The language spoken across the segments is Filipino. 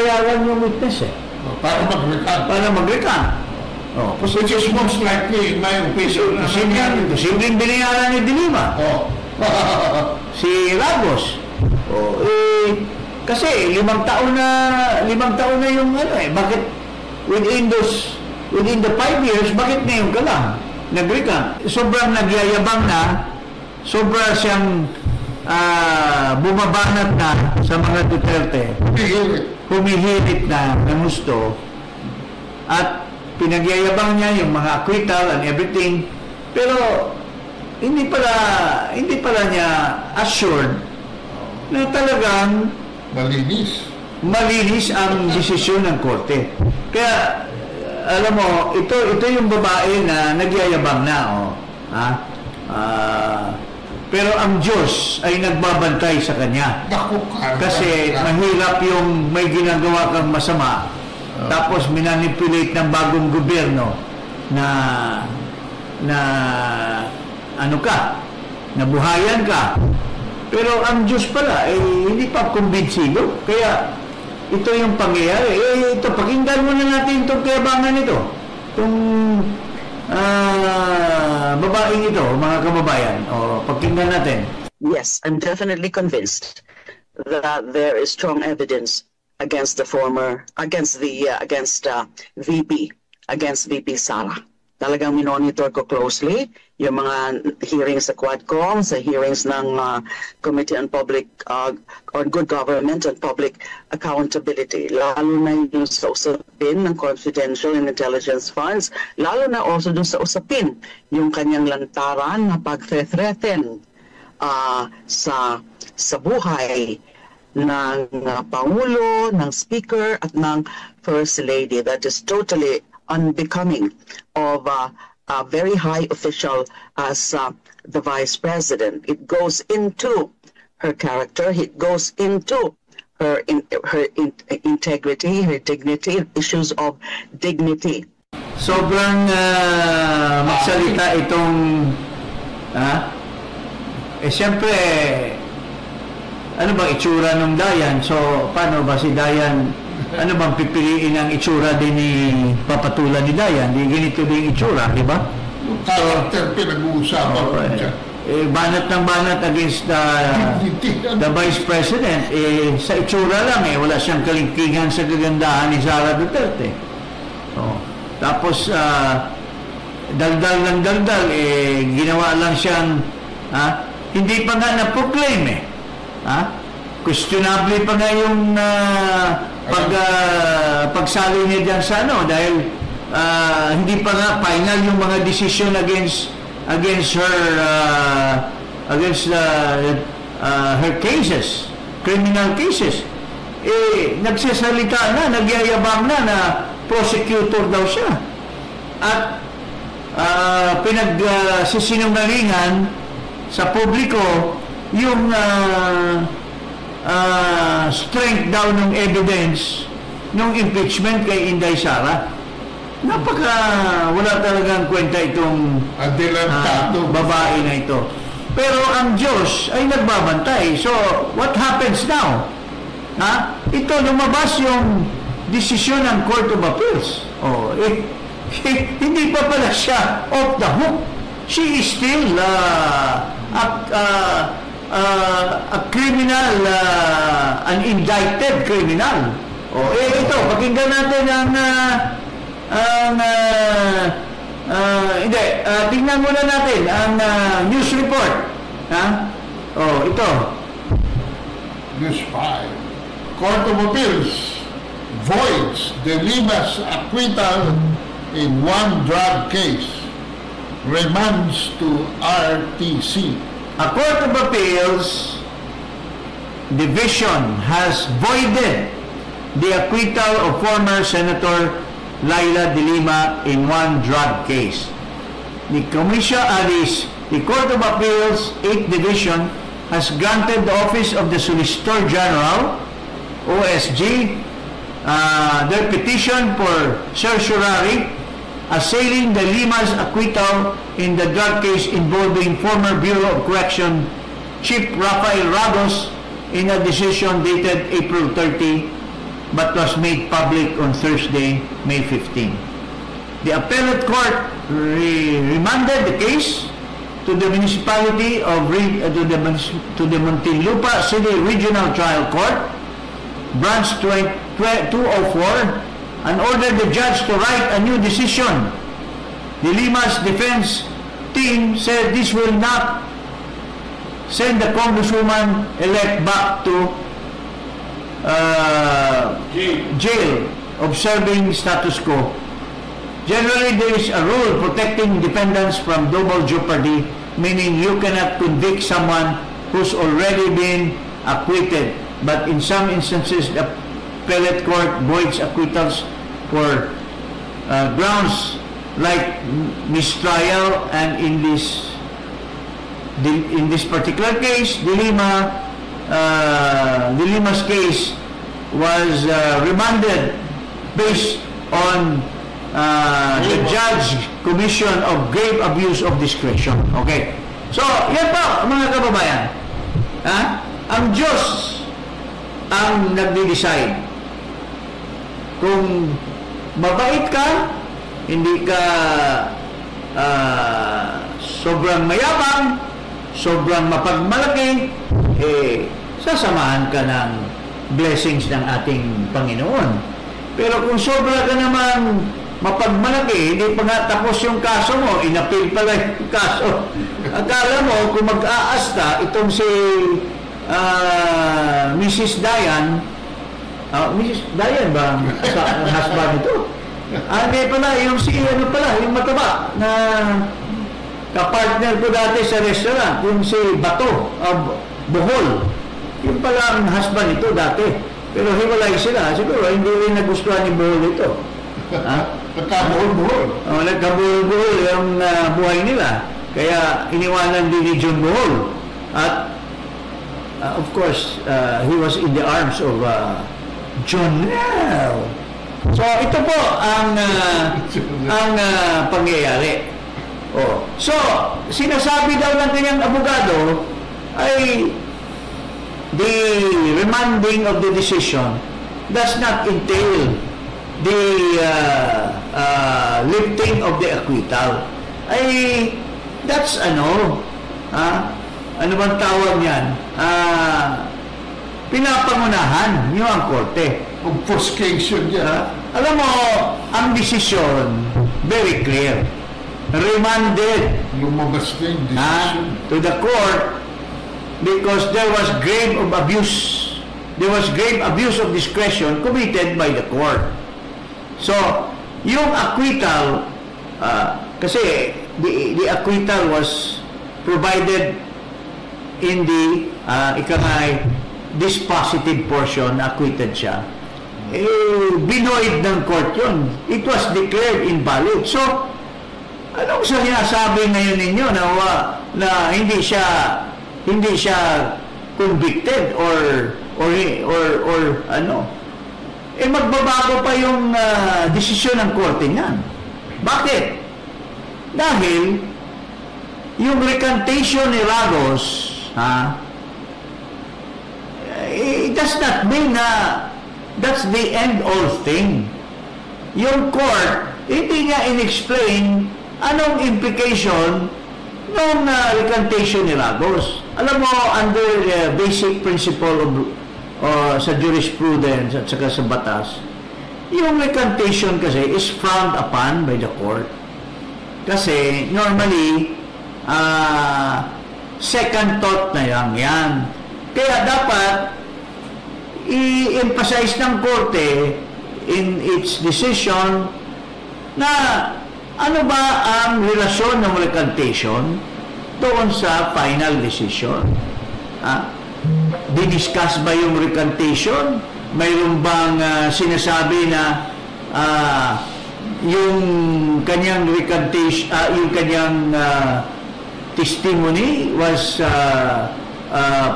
binabayaran yung witness eh. Para mag-recant. Para mag-recant. Oh, Which is most likely, in my opinion, Simpleng binayaran ni Dilima. Oh. Si Ragos. Oh, kasi 5 taon na yung ano eh. Bakit within the 5 years, bakit ngayon ka lang nag-recant? Sobrang nagyayabang na, sobra siyang bumabanat na sa mga Duterte. Humihirit na ng gusto. At pinagyayabang niya yung mga acquittal and everything. Pero hindi pala niya assured na talagang malinis ang desisyon ng korte. Kaya alam mo, ito yung babae na nagyayabang na, oh. Pero ang Diyos ay nagbabantay sa kanya. Kasi mahirap yung may ginagawa kang masama, tapos minanipulate ng bagong gobyerno na ano ka, nabuhayan ka. Pero ang Diyos pala, hindi pa kumbinsido. Kaya ito yung pangyayari. Ito, pakinggan muna natin itong kayabangan nito. Itong babaeng ito, mga kababayan. O, pakinggan natin. Yes, I'm definitely convinced that there is strong evidence against the VP Sara. Talagang minonitor ko closely yung mga hearings sa Quadcom, sa hearings ng Committee on Good Government and Public Accountability, lalo na yung sa usapin ng confidential and intelligence funds, lalo na also dun sa usapin yung kanyang lantaran na pag-threaten sa buhay ng Pangulo, ng Speaker at ng First Lady. That is totally unbecoming of a very high official as the Vice President. It goes into her character, it goes into her integrity, her dignity, issues of dignity. Sobrang magsalita itong siyempre ano bang itsura ng Dayan? So paano ba si Dayan, ano bang pipiliin ang itsura din ni papatulan ni Dayan? Di ganito din itsura, di ba? Yung character pinag-uusapan banat ng banat against the Vice President. Sa itsura lang wala siyang kalingkingan sa kagandahan ni Sara Duterte. Tapos daldal ng daldal, ginawa lang siyang hindi pa nga na-proclaim questionable pa nga yung pagsali niya dyan sa dahil hindi pa nga final yung mga decision against her cases, criminal cases. Nagsasalita na, nagyayabang na prosecutor daw siya. At pinagsisinungalingan sa publiko yung strength daw ng evidence ng impeachment kay Inday Sara. Wala talagang kwenta itong babae na ito. Pero ang Diyos ay nagbabantay. So, what happens now? Ito, lumabas yung desisyon ng Court of Appeals. Hindi pa pala siya off the hook. She is still a criminal, an indicted criminal. Ito, pakinggan natin tingnan muna natin ang news report. Ito. News 5. Court of Appeals voids De Lima's acquittal in one drug case. Remands to RTC. A Court of Appeals division has voided the acquittal of former Senator Laila De Lima in one drug case. The Court of Appeals 8th Division has granted the Office of the Solicitor General, OSG, their petition for certiorari assailing De Lima's acquittal in the drug case involving former Bureau of Correction Chief Rafael Ragos in a decision dated April 30, but was made public on Thursday, May 15. The appellate court remanded the case to the municipality of to the Muntinlupa City Regional Trial Court, Branch 204, and ordered the judge to write a new decision. De Lima's defense team said this will not send the congresswoman-elect back to jail, observing status quo. Generally, there is a rule protecting defendants from double jeopardy, meaning you cannot convict someone who's already been acquitted. But in some instances, the appellate court voids acquittals for grounds like mistrial, and in this particular case, De Lima's case was remanded based on the judge commission of grave abuse of discretion. Okay. So, yan po, mga kababayan. Ang Diyos ang nagde-decide. Kung mabait ka, hindi ka sobrang mayabang, sobrang mapagmalaki, sasamahan ka ng blessings ng ating Panginoon. Pero kung sobra ka naman mapagmalaki, hindi pa nga tapos yung kaso mo, inapil pala yung kaso. Akala mo, kung mag-aasta, itong si Mrs. Dayan, Mrs. Dayan ba ang husband ito? Hindi pala, yung si ano pala, yung mataba na kapartner ko dati sa restaurant, yung si Bato of Bohol. Yung pala ang husband ito dati. Pero hiwalay sila. Siguro hindi rin nagustuhan ni Bohol ito. Nagkabuhol-buhol. Nagkabuhol-buhol yung buhay nila. Kaya iniwanan din ni John Bohol. At of course, he was in the arms of John Nell. So ito po ang pangyayari. So sinasabi daw ng kanyang abogado ay the remanding of the decision does not entail the lifting of the acquittal. Ay that's ano bang tawag niyan? Pinapangunahan niyo ang korte. Obfuscation yan. Alam mo, ang desisyon, very clear. Remanded Lumabas na yung decision. to the court because there was grave abuse of discretion committed by the court. So, yung acquittal, kasi the acquittal was provided in the dispositive portion, acquitted siya. Binoid ng court yun. It was declared invalid. So, anong sinasabi ngayon ninyo na hindi siya convicted or ano? Magbabago pa yung desisyon ng korte niyan. Bakit? Dahil yung recantation ni Ragos, it does not mean na that's the end all thing. Yung court, hindi niya in-explain anong implication ng recantation ni Ragos. Alam mo, under the basic principle of sa jurisprudence at saka sa batas, yung recantation kasi is frowned upon by the court. Kasi normally, second thought na yan. Kaya dapat i-emphasize ng korte in its decision na ano ba ang relasyon ng recantation doon sa final decision. Didiscuss ba yung recantation? Mayroon bang sinasabi na yung kanyang recantation, yung kanyang testimony was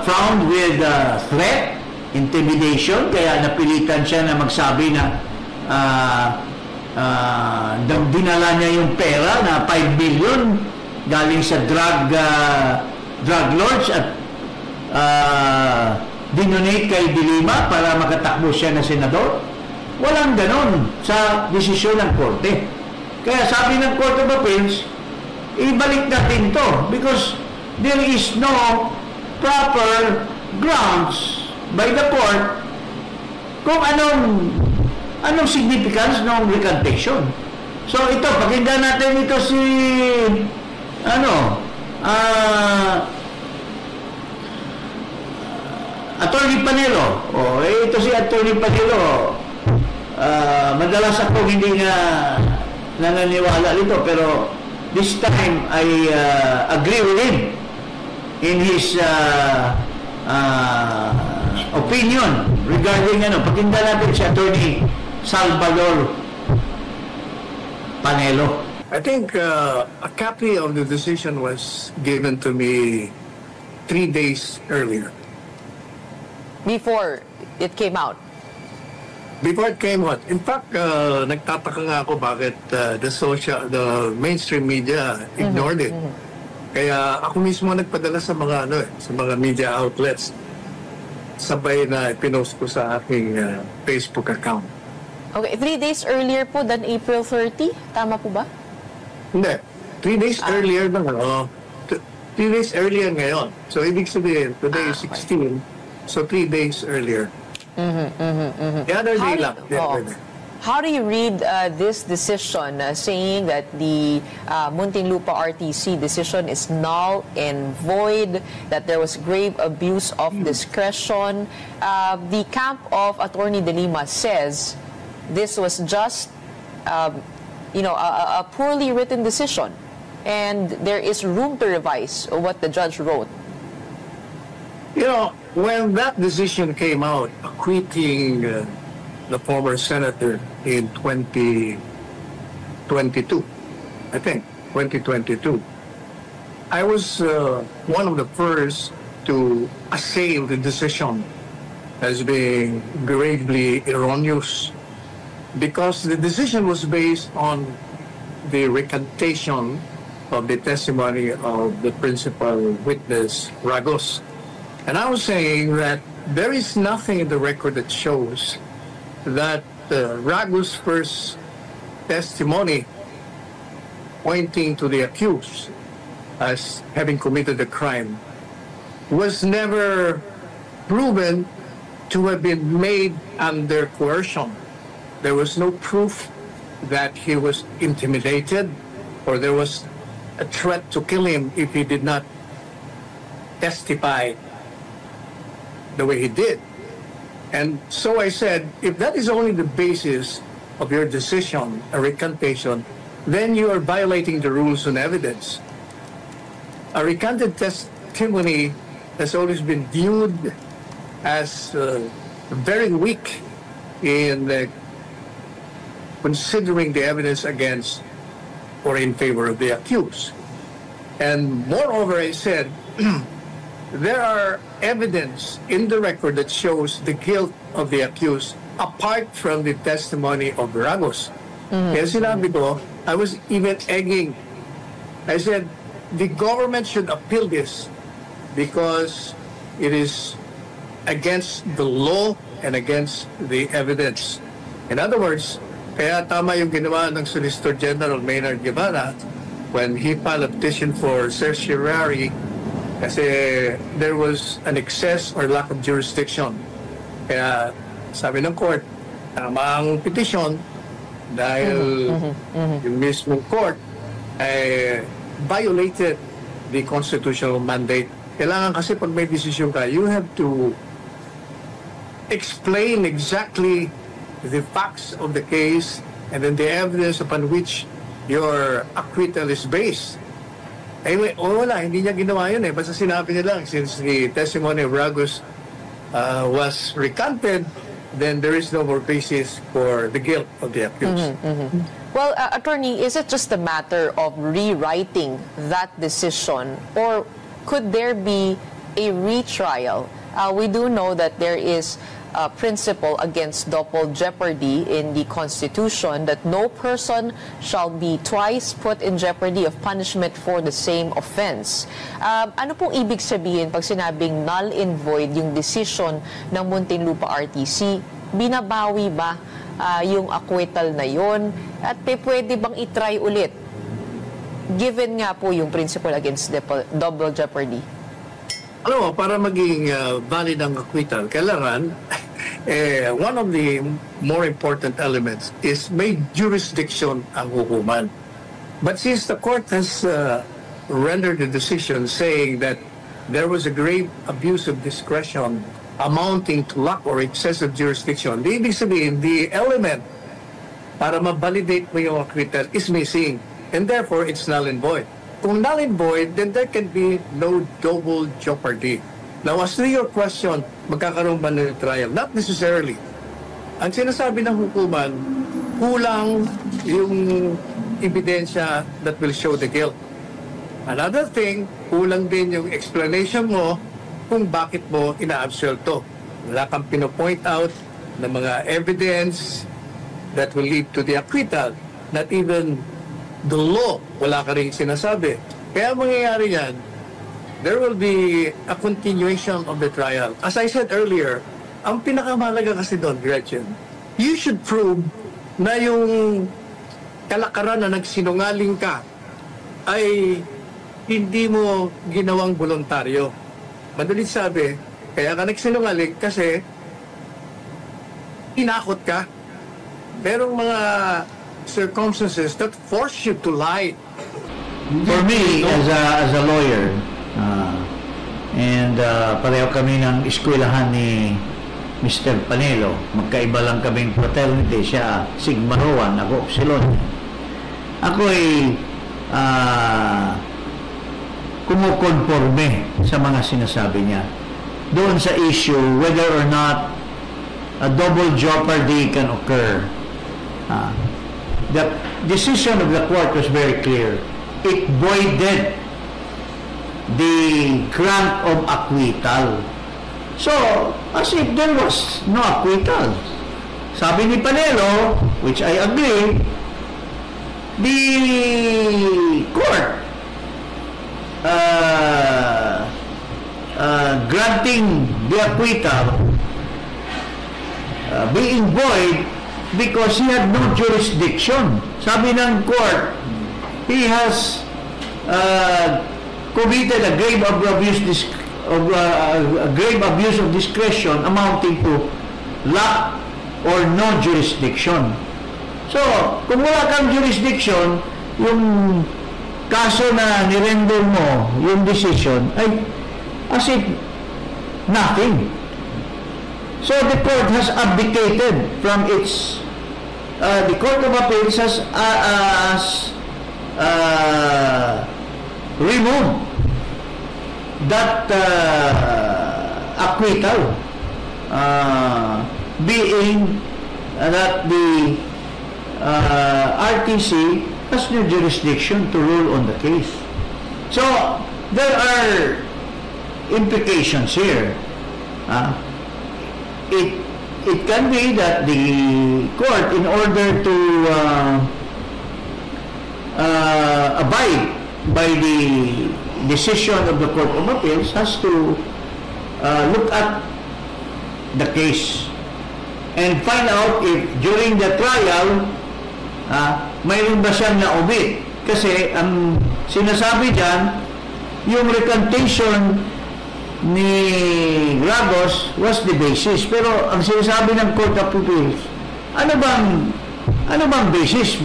found with threat, intimidation, kaya napilitan siya na magsabi na dinala niya yung pera na 5 million galing sa drug lords at dinonate kay De Lima para makatakbo siya na senador? Walang ganon sa desisyon ng korte. Kaya sabi ng Court of Appeals, ibalik natin to because there is no proper grounds by the court kung anong significance ng recantation. So ito, pakinggan natin ito si Attorney Panelo. Ito si Attorney Panelo. Madalas ako hindi na nananiwala nito, pero this time I agree with him in his opinion regarding pakinggan natin si Attorney Salvador Panelo. I think a copy of the decision was given to me 3 days earlier. Before it came out? Before it came out. In fact, nagtataka nga ako bakit the mainstream media ignored it. Kaya ako mismo nagpadala sa mga media outlets. Sabay na pinost ko sa aking Facebook account. Okay, 3 days earlier po than April 30? Tama po ba? Hindi. 3 days earlier na 3 days earlier ngayon. So, ibig sabihin, today is 16. So, 3 days earlier. The other day lang. How do you read this decision saying that the Muntinlupa RTC decision is null and void, that there was grave abuse of discretion? The camp of Attorney De Lima says this was just a poorly written decision, and there is room to revise what the judge wrote. When that decision came out, acquitting the former senator in 2022, I think, 2022, I was one of the first to assail the decision as being gravely erroneous, because the decision was based on the recantation of the testimony of the principal witness, Ragos. And I was saying that there is nothing in the record that shows that Ragos' first testimony pointing to the accused as having committed the crime was never proven to have been made under coercion. There was no proof that he was intimidated or there was a threat to kill him if he did not testify the way he did. And so I said, if that is only the basis of your decision, a recantation, then you are violating the rules on evidence. A recanted testimony has always been viewed as very weak in considering the evidence against or in favor of the accused. And moreover, I said, there are evidence in the record that shows the guilt of the accused apart from the testimony of Ragos. Kaya sinabi ko, I was even egging. I said, the government should appeal this because it is against the law and against the evidence. In other words, kaya tama yung ginawa ng Solicitor General Maynard Guevara when he filed a petition for certiorari kasi there was an excess or lack of jurisdiction. Kaya sabi ng court, tama ang petition dahil yung mismong court ay violated the constitutional mandate. Kailangan kasi pag may decision ka, you have to explain exactly the facts of the case and then the evidence upon which your acquittal is based. Anyway, wala, hindi niya ginawa yun Basta sinabi niya lang, since the testimony of Ragos was recanted, then there is no more basis for the guilt of the accused. Well, Attorney, is it just a matter of rewriting that decision, or could there be a retrial? We do know that there is principle against double jeopardy in the Constitution that no person shall be twice put in jeopardy of punishment for the same offense. Ano pong ibig sabihin pag sinabing null and void yung decision ng Muntinlupa RTC? Binabawi ba yung acquittal na yon? At pwede bang itry ulit? Given nga po yung principle against double jeopardy. Alam mo, para maging valid ang acquittal, kailangan one of the more important elements is may jurisdiction ang hukuman. But since the court has rendered a decision saying that there was a grave abuse of discretion amounting to lack or excessive jurisdiction, di ibig sabihin, the element para ma-validate mo yung acquittal is missing. And therefore, it's null and void. Kung null and void, then there can be no double jeopardy. Now, as to your question, magkakaroon ba ng trial? Not necessarily. Ang sinasabi ng hukuman, kulang yung ebidensya that will show the guilt. Another thing, kulang din yung explanation mo kung bakit mo ina-absuelto. Wala kang pinopoint out ng mga evidence that will lead to the acquittal. Not even the law, wala ka rin sinasabi. Kaya mangyayari yan, there will be a continuation of the trial. As I said earlier, ang pinakamahalaga kasi doon, Gretchen, you should prove na yung kalakaran na nagsinungaling ka ay hindi mo ginawang voluntaryo. Madalit sabi, kaya ka nagsinungaling kasi inakot ka. Merong mga circumstances that force you to lie. For me, as a lawyer, and pareho kami ng eskwelahan ni Mr. Panelo, magkaiba lang kaming fraternity, siya Sigma Rho, ako Upsilon. Ako ay kumukonforme sa mga sinasabi niya doon sa issue whether or not a double jeopardy can occur. The decision of the court was very clear. It voided the grant of acquittal. So, as if there was no acquittal. Sabi ni Panelo, which I agree, the court granting the acquittal being void because he had no jurisdiction. Sabi ng court, he has committed a grave abuse of discretion amounting to lack or no jurisdiction. So, kung wala kang jurisdiction, yung kaso na nirender mo, yung decision, ay as if nothing. So the court has abdicated from its, the Court of Appeals has removed that acquittal, being that the RTC has no jurisdiction to rule on the case. So there are implications here. It can be that the court, in order to abide by the decision of the Court of Appeals, has to look at the case and find out if during the trial mayroon ba siyang na-omit. Kasi ang sinasabi dyan, yung recantation ni Ragos was the basis. Pero ang sinasabi ng Court of Appeals, ano bang basis?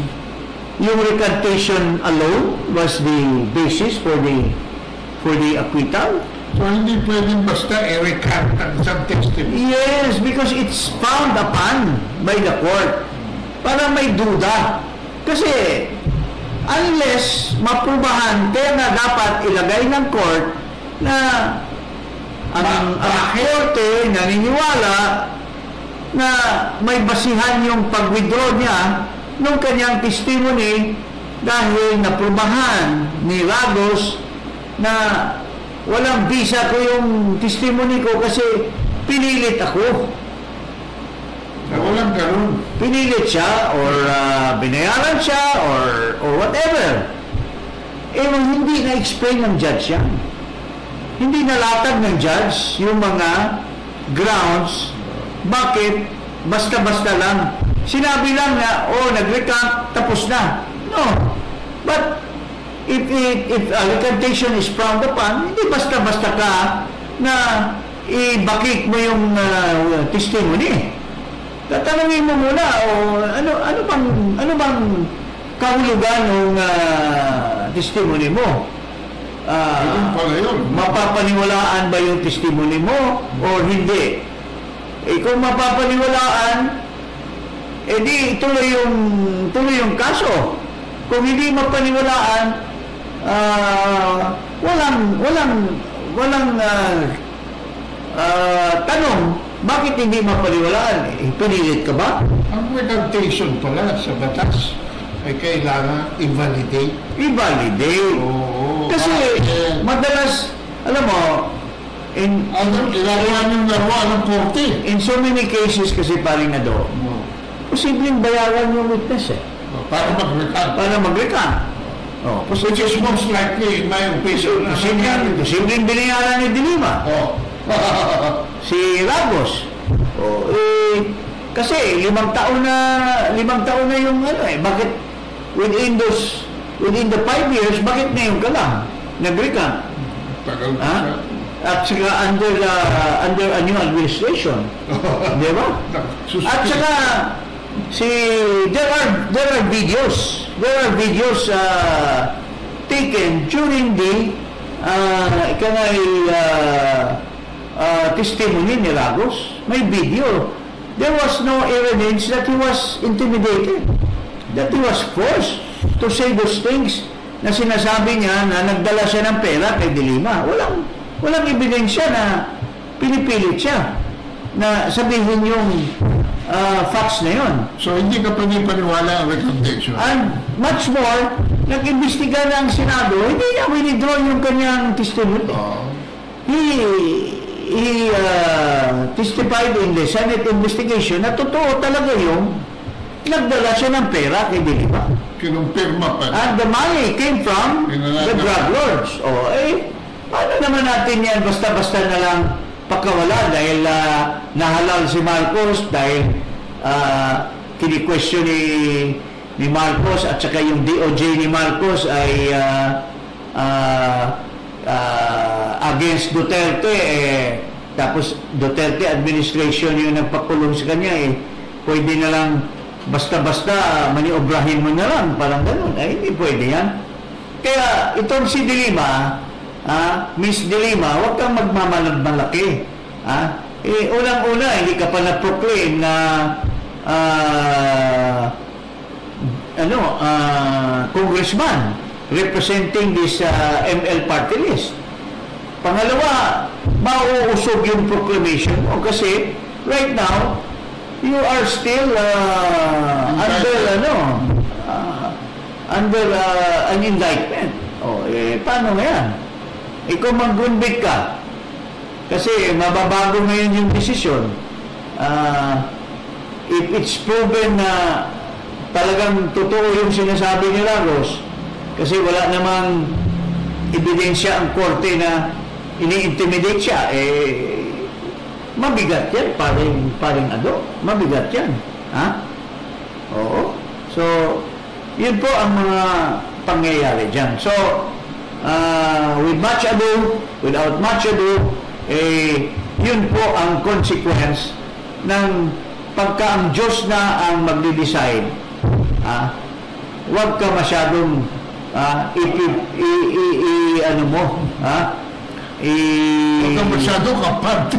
Yung recantation alone was the basis for the acquittal? So hindi pwedeng basta i-recant ang isang testimony. Yes, because it's found upon by the court. Para may duda. Kasi unless maprubahan, kaya na dapat ilagay ng court na ang korte naniniwala na may basihan yung pag-withdraw niya nung kanyang testimony dahil naprubahan ni Ragos na walang visa ko yung testimony ko kasi pinilit ako. Walang ganun. Pinilit siya or binayaran siya or whatever. Hindi na-explain ng judge yan. Hindi nalatag ng judge yung mga grounds bakit basta-basta lang. Sinabi lang na, nag-recant, tapos na. No. But if recantation is frowned upon, hindi basta-basta ka na ibakik mo yung testimony. Tatanungin mo muna, ano bang kahulugan ng testimony mo? Mapapaniwalaan ba yung testimony mo or hindi? Kung mapapaniwalaan, di tuloy yung kaso. Kung hindi mapaniwalaan, walang tanong, bakit hindi mapaniwalaan? Pinilit ka ba? Ang recantation pala sa batas ay kailangan i-validate. I-validate. Oo. Kasi madalas, alam mo, ginagawa niyong laruan ng korte. in so many cases kasi paring na doon, posibleng bayaran yung witness Para mag-recant. para mag-recant. Which is most likely, in my opinion, Posibleng binayaran ni Dilima. Si Lagos. Kasi 5 taon na yung bakit within the 5 years, bakit ngayon ka lang nag-recant? Tagal Ha? At saka under a new administration. Di ba? At saka there are videos taken during the testimony ni Lagos. May video. There was no evidence that he was intimidated, that he was forced to say those things na sinasabi niya na nagdala siya ng pera kay Dilima. Walang ebidensya na pinipilit siya na sabihin yung facts na yun. So, hindi ka panipaniwala ang recantation. And much more, nag-imbestiga na ang Senado, hindi niya withdraw yung kanyang testimony. He testified in the Senate investigation na totoo talaga yung nagdala siya ng pera kay Dilima. Kinumpirma pa. And the money came from the drug lords. Paano naman natin yan basta-basta na lang pagkawala dahil nahalal si Marcos, dahil kini-question ni Marcos at saka yung DOJ ni Marcos ay against Duterte, tapos Duterte administration yung nagpakulong sa kanya, pwede na lang basta-basta maniobrahin mo na lang, parang ganun. Hindi pwede yan. Kaya itong si Dilima, Miss Dilima, huwag kang magmamalaki. Unang-una, hindi ka pa na-proclaim na congressman representing this ML party list. Pangalawa, mauusog yung proclamation mo kasi right now you are still under an indictment. Paano nga yan? Ikaw mag-convict ka kasi mababago ngayon yung desisyon. If it's proven na talagang totoo yung sinasabi ni Lagos, kasi wala namang ebidensya ang korte na ini-intimidate siya, mabigat yan, paring Ado. Mabigat yan. Oo. So, yun po ang mga pangyayari dyan. So, without much ado, yun po ang consequence ng pagka ang Diyos na ang magde-decide. Huwag ka masyadong Huwag ka masyadong kampante.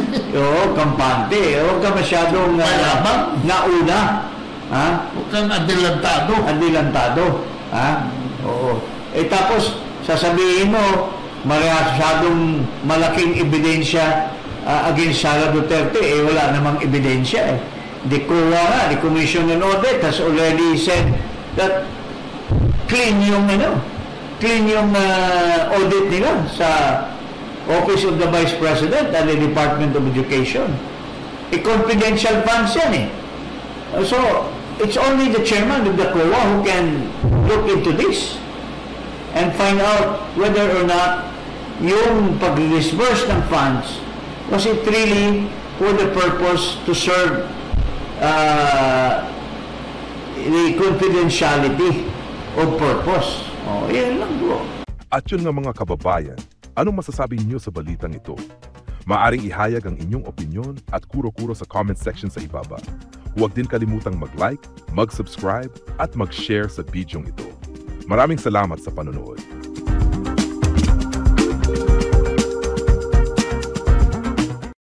Kampante. Huwag ka masyadong nauna. Huwag kang Adilantado. Oo. Tapos, sasabihin mo, masyadong malaking ebidensya against Sara Duterte. Wala namang ebidensya. The Commission on Audit has already said that clean yung audit nila sa Office of the Vice President and the Department of Education. Confidential funds yan So, it's only the chairman of the COA who can look into this and find out whether or not yung pag-disburse ng funds, was it really for the purpose to serve the confidentiality of purpose. Yan lang bro. At yun nga mga kababayan, anong masasabi niyo sa balitang ito? Maaring ihayag ang inyong opinyon at kuro-kuro sa comment section sa ibaba. Huwag din kalimutang mag-like, mag-subscribe at mag-share sa bidyong ito. Maraming salamat sa panonood.